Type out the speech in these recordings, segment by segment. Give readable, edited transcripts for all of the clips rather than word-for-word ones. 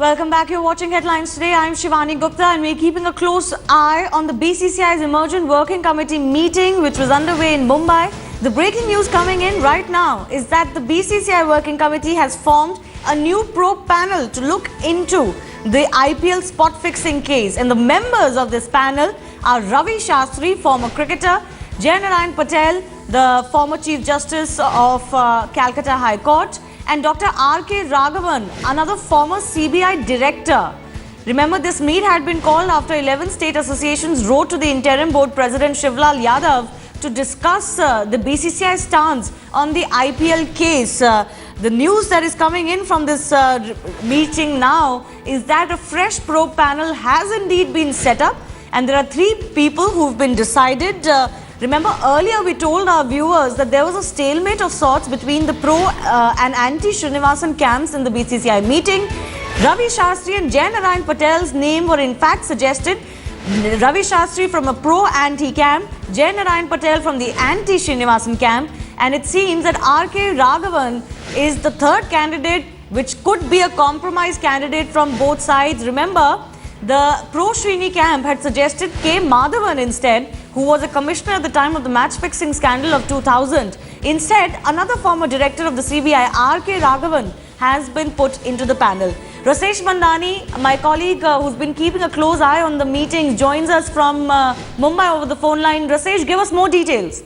Welcome back. You're watching Headlines Today. I'm Shivani Gupta and we're keeping a close eye on the BCCI's Emergent Working Committee meeting which was underway in Mumbai. The breaking news coming in right now is that the BCCI Working Committee has formed a new probe panel to look into the IPL spot fixing case, and the members of this panel are Ravi Shastri, former cricketer, Jainarayan Patel, the former Chief Justice of Calcutta High Court, and Dr.R.K.Raghavan, another former CBI director. Remember, this meet had been called after 11 state associations wrote to the interim board president Shivlal Yadav to discuss the BCCI stance on the IPL case. The news that is coming in from this meeting now is that a fresh probe panel has indeed been set up, and there are 3 people who've been decided. Remember, earlier we told our viewers that there was a stalemate of sorts between the pro and anti-Srinivasan camps in the BCCI meeting. Ravi Shastri and Jainarayan Patel's name were in fact suggested. Ravi Shastri from a pro-anti camp, Jainarayan Patel from the anti-Srinivasan camp, and it seems that R.K. Raghavan is the third candidate, which could be a compromise candidate from both sides. Remember, the pro-Srini camp had suggested K. Madhavan instead, who was a commissioner at the time of the match-fixing scandal of 2000. Instead, another former director of the CBI, R.K. Raghavan, has been put into the panel. Rasesh Mandani, my colleague who's been keeping a close eye on the meeting, joins us from Mumbai over the phone line. Rasesh, give us more details.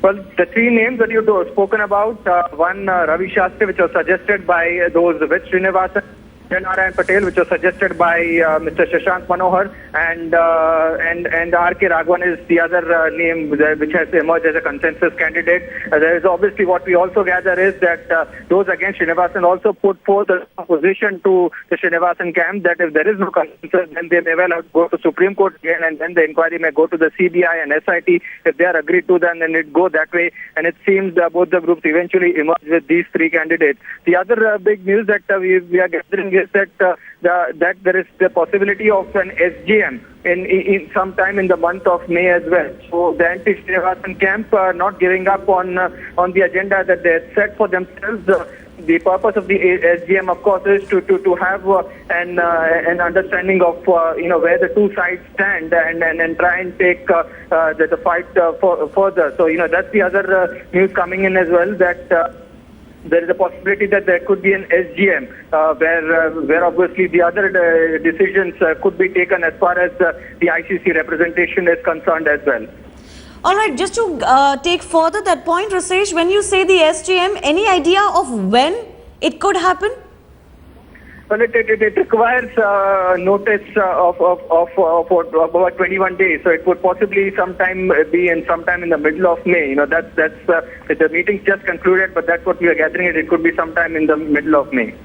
Well, the 3 names that you've spoken about, one Ravi Shastri, which was suggested by those with Srinivasan, Jainarayan Patel, which was suggested by Mr. Shashank Manohar, and R.K. Raghavan is the other name which has emerged as a consensus candidate. There is obviously what we also gather is that those against Srinivasan also put forth a opposition to the Srinivasan camp that if there is no consensus, then they may well have to go to Supreme Court again, and then the inquiry may go to the CBI and SIT. If they are agreed to, then it go that way. And it seems both the groups eventually emerge with these 3 candidates. The other big news that we are gathering is that that there is the possibility of an SGM in sometime in the month of May as well. So the anti-Srinivasan camp not giving up on the agenda that they had set for themselves. The purpose of the SGM, of course, is to have an understanding of where the 2 sides stand and try and take the fight further. So that's the other news coming in as well, that there is a possibility that there could be an SGM where obviously the other decisions could be taken as far as the ICC representation is concerned as well. All right, just to take further that point, Rasesh, when you say the SGM, any idea of when it could happen? Well, it requires notice of about 21 days. So it would possibly sometime be sometime in the middle of May. That's the meeting just concluded, but that's what we are gathering. It could be sometime in the middle of May.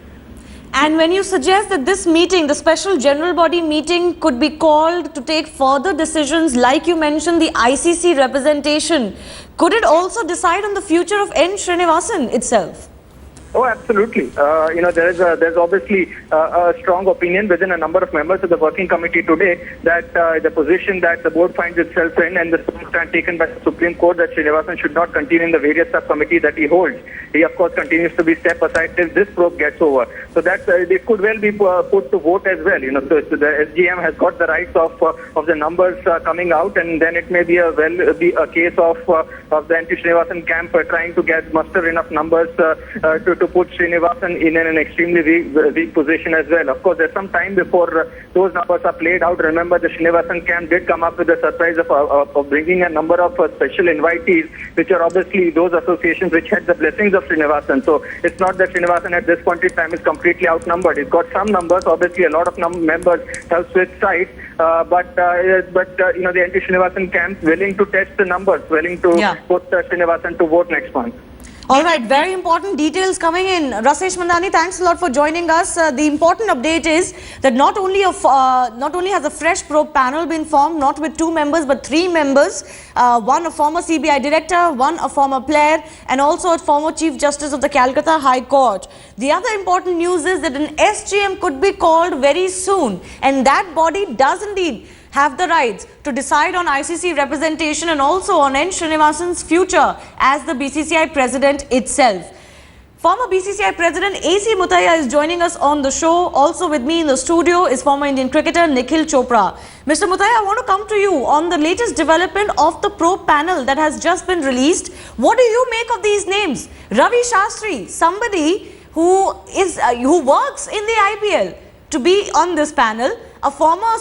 And when you suggest that this meeting, the special general body meeting, could be called to take further decisions, like you mentioned, the ICC representation, could it also decide on the future of N. Srinivasan itself? Oh, absolutely. There's obviously a strong opinion within a number of members of the working committee today that the position that the board finds itself in and the stand taken by the Supreme Court that Srinivasan should not continue in the various subcommittees that he holds. He, of course, continues to be step aside till this probe gets over. So that it could well be put to vote as well. So the SGM has got the rights of the numbers coming out, and then it may be a case of the anti-Srinivasan camp trying to muster enough numbers to put Srinivasan in an extremely weak position as well. Of course, there's some time before those numbers are played out. Remember, the Srinivasan camp did come up with the surprise of bringing a number of special invitees, which are obviously those associations which had the blessings of Srinivasan. So it's not that Srinivasan at this point in time is completely outnumbered. He's got some numbers. Obviously, a lot of members have switched sides, but the anti-Srinivasan camp willing to test the numbers, willing to put Srinivasan to vote next month. All right, very important details coming in. Rasesh Mandani, thanks a lot for joining us. The important update is that not only has a fresh probe panel been formed, not with 2 members but 3 members, one a former CBI director, one a former player, and also a former Chief Justice of the Calcutta High Court. The other important news is that an SGM could be called very soon, and that body does indeed have the rights to decide on ICC representation and also on N. Srinivasan's future as the BCCI president itself. Former BCCI President A.C. Muthiah is joining us on the show. Also with me in the studio is former Indian cricketer Nikhil Chopra. Mr. Muthiah, I want to come to you on the latest development of the pro panel that has just been released. What do you make of these names? Ravi Shastri, somebody who works in the IPL, to be on this panel, a former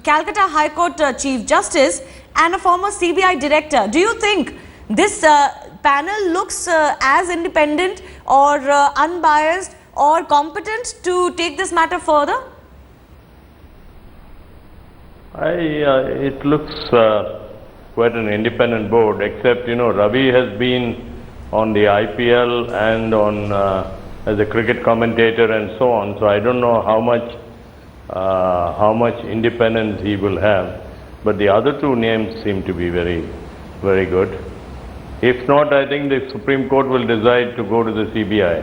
Calcutta High Court Chief Justice and a former CBI Director. Do you think this panel looks as independent or unbiased or competent to take this matter further? It looks quite an independent board, except, Ravi has been on the IPL and on as a cricket commentator and so on. So I don't know how much independence he will have. But the other two names seem to be very, very good. If not, I think the Supreme Court will decide to go to the CBI.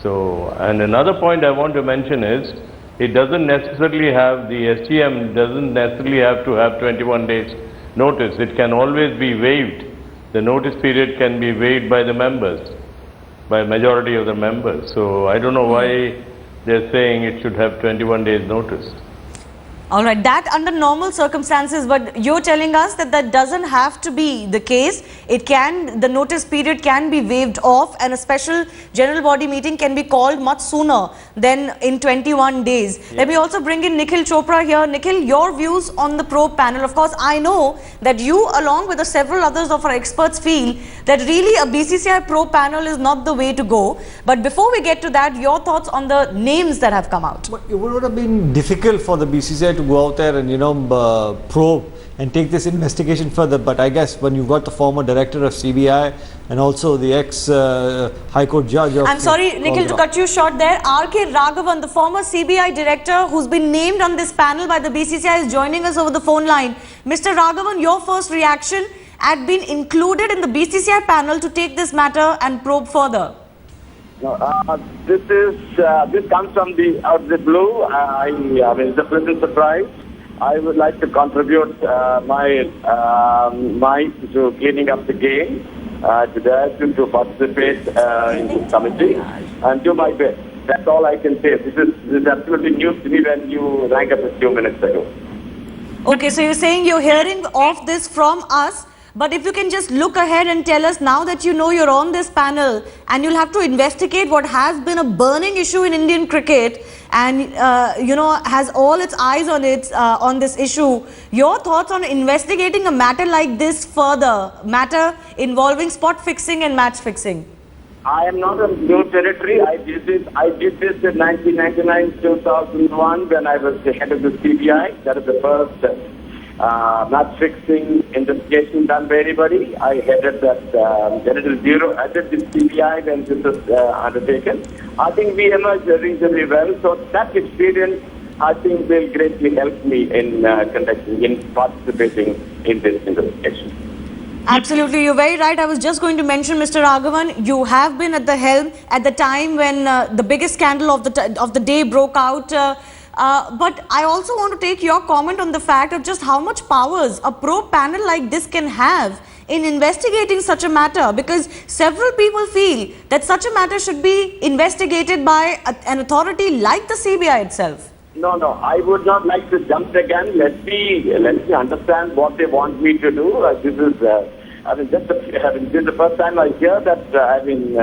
So, and another point I want to mention is, it doesn't necessarily have, the STM doesn't necessarily have to have 21 days notice. It can always be waived. The notice period can be waived by the members, by a majority of the members. So I don't know why they're saying it should have 21 days notice. All right, that under normal circumstances, but you're telling us that that doesn't have to be the case. It can, the notice period can be waived off and a special general body meeting can be called much sooner than in 21 days. Yeah. Let me also bring in Nikhil Chopra here. Nikhil, your views on the probe panel. Of course, I know that you, along with the several others of our experts, feel that really a BCCI probe panel is not the way to go. But before we get to that, your thoughts on the names that have come out. But it would have been difficult for the BCCI to go out there and probe and take this investigation further, but I guess when you've got the former director of CBI and also the ex High Court judge of... I'm sorry, Nikhil, to cut you short there. R.K.Raghavan, the former CBI director who's been named on this panel by the BCCI, is joining us over the phone line. Mr. Raghavan, your first reaction at being included in the BCCI panel to take this matter and probe further? This comes from out of the blue. I mean, it's a pleasant surprise. I would like to contribute my to cleaning up the game, to participate in this committee and do my best. That's all I can say. This is absolutely news to me when you rang up a few minutes ago. Okay, so you're saying you're hearing of this from us. But if you can just look ahead and tell us, now that you know you're on this panel and you'll have to investigate what has been a burning issue in Indian cricket and, has all its eyes on on this issue, your thoughts on investigating a matter like this further, matter involving spot fixing and match fixing? I am not a new territory. I did this in 1999-2001 when I was the head of the CBI. That is the first match fixing investigation done by anybody. I headed that, I did the CBI when this was undertaken. I think we emerged reasonably well. So that experience, I think, will greatly help me in participating in this investigation. Absolutely, you're very right. I was just going to mention, Mr. Raghavan, you have been at the helm at the time when the biggest scandal of the day broke out. But I also want to take your comment on the fact of just how much powers a probe panel like this can have in investigating such a matter, because several people feel that such a matter should be investigated by an authority like the CBI itself. No, I would not like to jump the gun. Let me understand what they want me to do. This is the first time I hear that I've been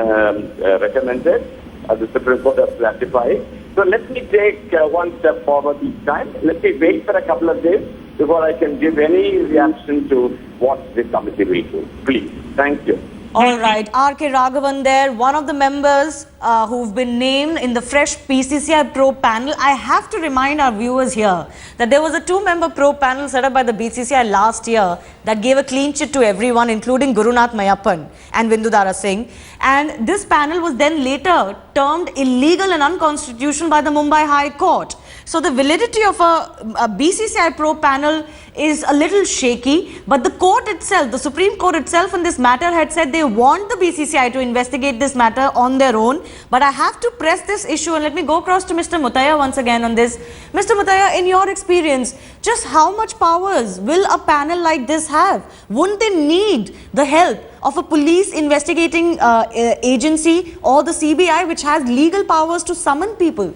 recommended. The Supreme Court has ratified. So let me take one step forward each time. Let me wait for a couple of days before I can give any reaction to what the committee will do. Please. Thank you. All right. R.K.Raghavan there, one of the members who've been named in the fresh BCCI probe panel. I have to remind our viewers here that there was a two-member probe panel set up by the BCCI last year that gave a clean chit to everyone, including Gurunath Mayappan and Vindudara Singh. And this panel was then later termed illegal and unconstitutional by the Mumbai High Court. So the validity of a BCCI probe panel is a little shaky, but the court itself, the Supreme Court itself in this matter had said they want the BCCI to investigate this matter on their own. But I have to press this issue, and let me go across to Mr. Muthiah once again on this. Mr. Muthiah, in your experience, just how much powers will a panel like this have? Wouldn't they need the help of a police investigating agency or the CBI which has legal powers to summon people.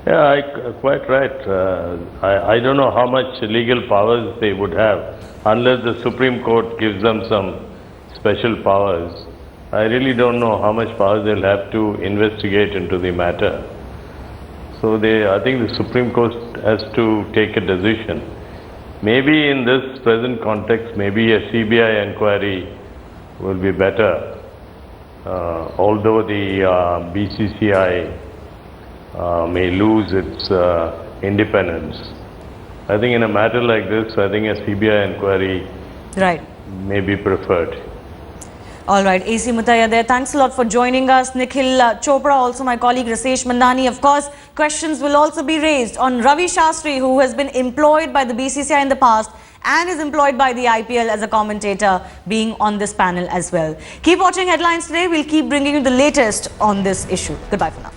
Yeah, quite right. I don't know how much legal powers they would have unless the Supreme Court gives them some special powers. I really don't know how much powers they'll have to investigate into the matter. So I think the Supreme Court has to take a decision. Maybe in this present context, maybe a CBI inquiry will be better. Although the BCCI may lose its independence. I think in a matter like this, I think a CBI inquiry may be preferred. All right, AC Mutaya there. Thanks a lot for joining us. Nikhil Chopra, also my colleague Rasesh Mandani. Of course, questions will also be raised on Ravi Shastri, who has been employed by the BCCI in the past and is employed by the IPL as a commentator, being on this panel as well. Keep watching Headlines Today. We'll keep bringing you the latest on this issue. Goodbye for now.